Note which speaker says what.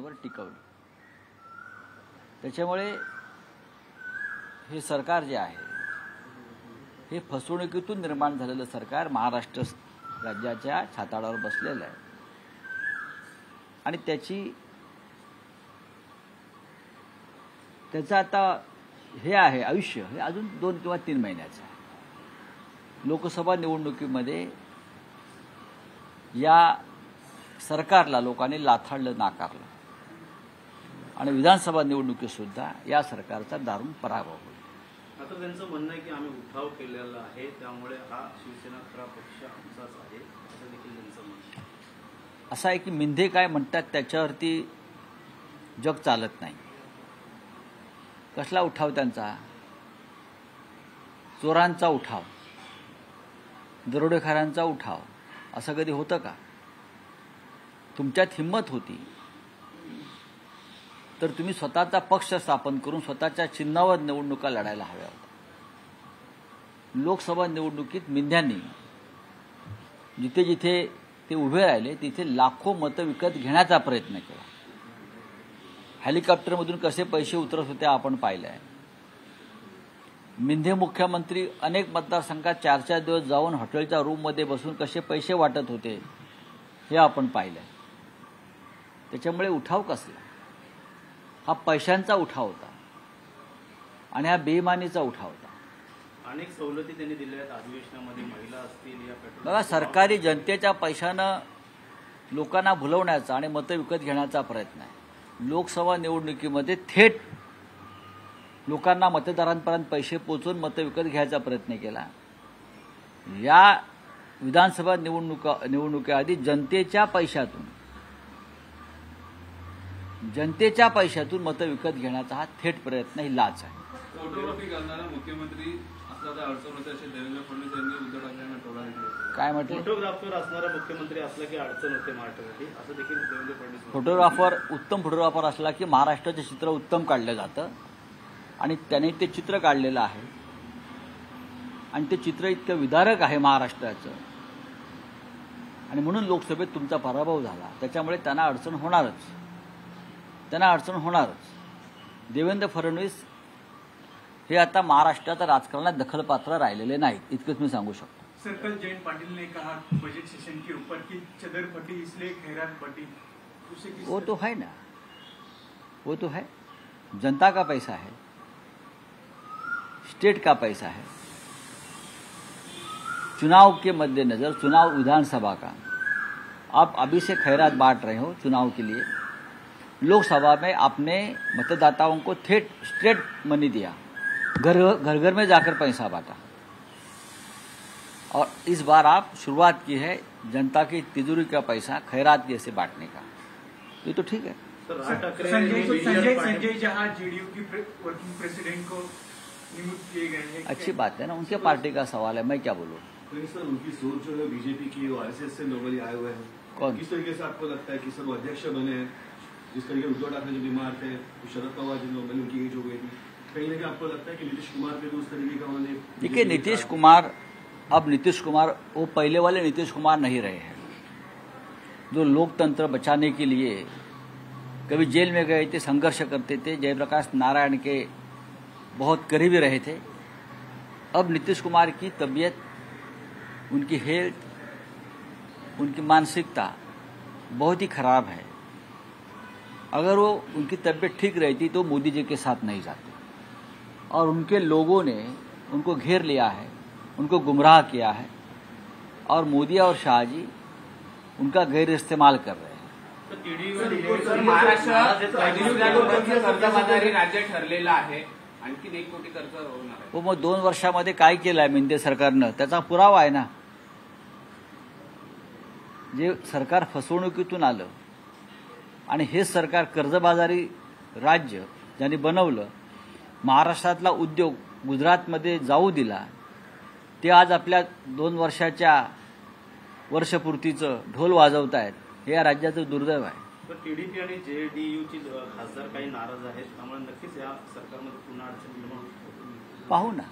Speaker 1: जागेवर टिकवलं. त्याच्यामुळे हे सरकार जे आहे हे फसवणुकीतून निर्माण झालेलं सरकार महाराष्ट्र राज्याच्या छाताडावर बसलेलं आहे आणि त्याचं आता हे आहे आयुष्य हे अजून 2 किंवा 3 महिन्याचं आहे. लोकसभा निवडणुकीमध्ये या सरकारला लोकांनी लाथाडलं, नाकारलं आणि विधानसभा निवडणुकीत सुद्धा या सरकारचा दारुण पराभव होईल.
Speaker 2: आता त्यांचं म्हणणं आहे की आम्ही उठाव केलेला आहे, त्यामुळे हा शिवसेना खरा पक्ष आमचाच आहे, असं देखील त्यांचं म्हणणं आहे.
Speaker 1: असं आहे की मिंधे काय म्हणतात त्याच्यावरती जग चालत नाही. कसला उठाव त्यांचा? चोरांचा उठाव, दरोडेखोरांचा उठाव. असं कधी होतं का? तुमच्यात हिंमत होती तर तुम्ही स्वतःचा पक्ष स्थापन करून स्वतःच्या चिन्हावर निवडणुका लढायला हव्या होत्या. लोकसभा निवडणुकीत मिंध्यांनी जिथे जिथे ते उभे राहिले तिथे लाखो मतं विकत घेण्याचा प्रयत्न केला. हेलिकॉप्टरमधून कसे पैसे उतरत होते आपण पाहिलंय. मिंधे मुख्यमंत्री अनेक मतदारसंघात 4-4 दिवस जाऊन हॉटेलच्या रूममध्ये बसून कसे पैसे वाटत होते हे आपण पाहिलंय. त्याच्यामुळे उठाव कसला? हा पैशांचा उठाव होता आणि हा बेईमानीचा उठाव होता.
Speaker 2: अनेक सवलती त्यांनी दिल्या आहेत अधिवेशनामध्ये, महिला असतील या
Speaker 1: बघा, सरकारी जनतेच्या पैशानं लोकांना भुलवण्याचा आणि मतं विकत घेण्याचा प्रयत्न आहे. लोकसभा निवडणुकीमध्ये थेट लोकांना मतदारांपर्यंत पैसे पोचवून मतं विकत घ्यायचा प्रयत्न केला. या विधानसभा निवडणुकीआधी जनतेच्या पैशातून मतं विकत घेण्याचा हा थेट प्रयत्न ही लाच आहे.
Speaker 3: फोटोग्राफी करणारा मुख्यमंत्री असला तर अडचण होते असे देवेंद्र फडणवीस यांनी उद्धव ठाकरेंना टोला दिला.
Speaker 1: काय म्हटलं?
Speaker 2: फोटोग्राफर असणारा मुख्यमंत्री असला की अडचण होते महाराष्ट्रासाठी, असं देखील देवेंद्र फडणवीस.
Speaker 1: उत्तम फोटोग्राफर असला की महाराष्ट्राचं चित्र उत्तम काढलं जातं आणि त्याने ते चित्र काढलेलं आहे आणि ते चित्र इतकं विदारक आहे महाराष्ट्राचं आणि म्हणून लोकसभेत तुमचा पराभव झाला. त्याच्यामुळे त्यांना अडचण होणारच. देवेंद्र फडणवीस हे आता महाराष्ट्राच्या राजकारणात दखलपात्र राहिलेले नाहीत, इतकंच मी सांगू शकतो.
Speaker 4: सर, कल जयंत पाटिल ने कहा बजट सेशन के ऊपर की चदर फटी इसलिए खैरात फटी,
Speaker 1: वो तो है ना, वो तो है. जनता का पैसा है, स्टेट का पैसा है. चुनाव के मद्देनजर, चुनाव विधानसभा का, आप अभी से खैरात बांट रहे हो चुनाव के लिए. लोकसभा में आपने मतदाताओं को स्ट्रेट मनी दिया, घर घर में जाकर पैसा बांटा और इस बार आप शुरुआत की है जनता की तिजोरी का पैसा खैरात जैसे बांटने का. ये तो ठीक है.
Speaker 4: संजय जहां जेडीयू की वर्किंग प्रेसिडेंट को नियुक्त किए गए हैं.
Speaker 1: अच्छी बात है ना, उनके पार्टी का सवाल है, मैं क्या बोलूं.
Speaker 5: सर, उनकी सोच जो है बीजेपी की, वो आरएसएस से नॉर्मली आए हुए हैं.
Speaker 1: कौन?
Speaker 5: किस तरीके से आपको लगता है कि सर वो अध्यक्ष बने हैं? जिस तरीके उद्धव ठाकरे जो बीमार थे, शरद पवार जी नॉर्मली उनकी एज हो गई थी, कहीं ना कहीं आपको लगता है कि नीतीश कुमार पे भी उस तरीके का उन्होंने.
Speaker 1: देखिए, नीतीश कुमार वो पहले वाले नीतीश कुमार नहीं रहे हैं जो लोकतंत्र बचाने के लिए कभी जेल में गए थे, संघर्ष करते थे, जयप्रकाश नारायण के बहुत करीबी रहे थे. अब नीतीश कुमार की तबीयत, उनकी हेल्थ, उनकी मानसिकता बहुत ही खराब है. अगर वो उनकी तबीयत ठीक रहती तो मोदी जी के साथ नहीं जाते और उनके लोगों ने उनको घेर लिया है, उनको गुमराह किया है और मोदी और शाह जी उनका गैर इस्तेमाल कर रहे हैं.
Speaker 6: कर्जबाजारी राज्य ठरलेलं आहे, आणखी 1 कोटी कर्ज होणार आहे.
Speaker 1: वो मग 2 वर्षामध्ये काय केलंय मिंदे सरकारनं त्याचा पुरावा आहे ना. जे सरकार फसवणुकीतून आलं आणि हे सरकार कर्जबाजारी राज्य ज्यांनी बनवलं, महाराष्ट्रातला उद्योग गुजरातमध्ये जाऊ दिला, ते आज आपल्या 2 वर्षाच्या वर्षपूर्तीचं ढोल वाजवतायत. हे या राज्याचं दुर्दैव आहे.
Speaker 2: टीडीपी आणि जेडीयूची खासदार काही नाराज आहेत, त्यामुळे नक्कीच या सरकारमध्ये पुन्हा अडचण निर्माण होईल.
Speaker 1: पाहू ना.